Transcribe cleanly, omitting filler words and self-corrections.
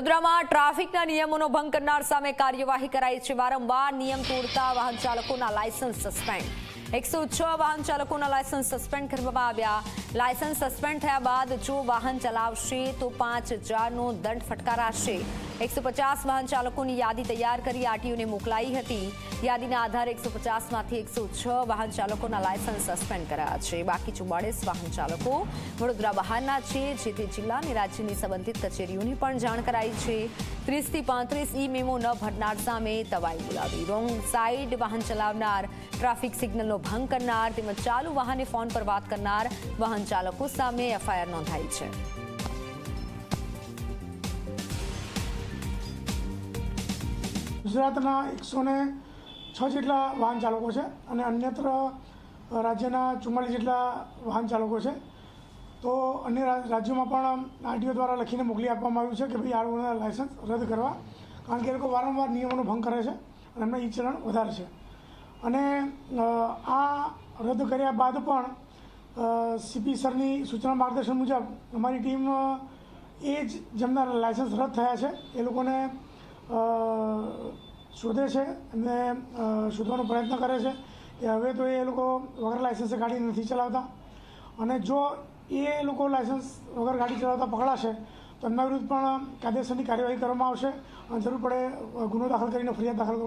વડોદરામાં ટ્રાફિકના નિયમોનો ભંગ કરનાર સામે કાર્યવાહી કરાઈ છે। વારંવાર નિયમ તોડતા વાહન ચાલકોના લાયસન્સ સસ્પેન્ડ। 106 વાહન ચાલકોના લાયસન્સ સસ્પેન્ડ કરવામાં આવ્યા। લાયસન્સ સસ્પેન્ડ થયા બાદ જો વાહન ચલાવશે તો 5000નો દંડ ફટકારાશે। 150 વાહન ચાલકોની યાદી તૈયાર કરી આરટીઓને મોકલાઈ હતી। યાદીના આધારે 150માંથી 106 વાહન ચાલકોના લાયસન્સ સસ્પેન્ડ કરાયા છે। બાકી 44 વાહન ચાલકો વડોદરા બહારના છે, જે તે જિલ્લા અને રાજ્યની સંબંધિત કચેરીઓની પણ જાણ કરાઈ છે। 30 થી 35 ઈ મેમો ન ભરનાર સામે તવાઈ બોલાવી। રોંગ સાઈડ વાહન ચલાવનાર, ટ્રાફિક સિગ્નલનો ભંગ કરનાર તેમજ ચાલુ વાહને ફોન પર વાત કરનાર વાહન ચાલકો સામે એફઆઈઆર નોંધાઈ છે। ગુજરાતના 106 જેટલા વાહન ચાલકો છે અને અન્યત્ર રાજ્યના 44 જેટલા વાહન ચાલકો છે। તો અન્ય રાજ્યોમાં પણ આરટીઓ દ્વારા લખીને મોકલી આપવામાં આવ્યું છે કે ભાઈ આ લોકોના લાયસન્સ રદ કરવા, કારણ કે એ લોકો વારંવાર નિયમોનો ભંગ કરે છે અને એમના ઈ ચલણ વધારે છે। અને આ રદ કર્યા બાદ પણ સીપી સરની સૂચના માર્ગદર્શન મુજબ અમારી ટીમ એ જ જેમના લાયસન્સ રદ થયા છે એ લોકોને શોધે છે, એમને શોધવાનો પ્રયત્ન કરે છે કે હવે તો એ લોકો વગર લાયસન્સે ગાડી નથી ચલાવતા, અને જો એ લોકો લાયસન્સ વગર ગાડી ચલાવતા પકડાશે તો એમના વિરુદ્ધ પણ કાયદેસરની કાર્યવાહી કરવામાં આવશે અને જરૂર પડે ગુનો દાખલ કરીને ફરિયાદ દાખલ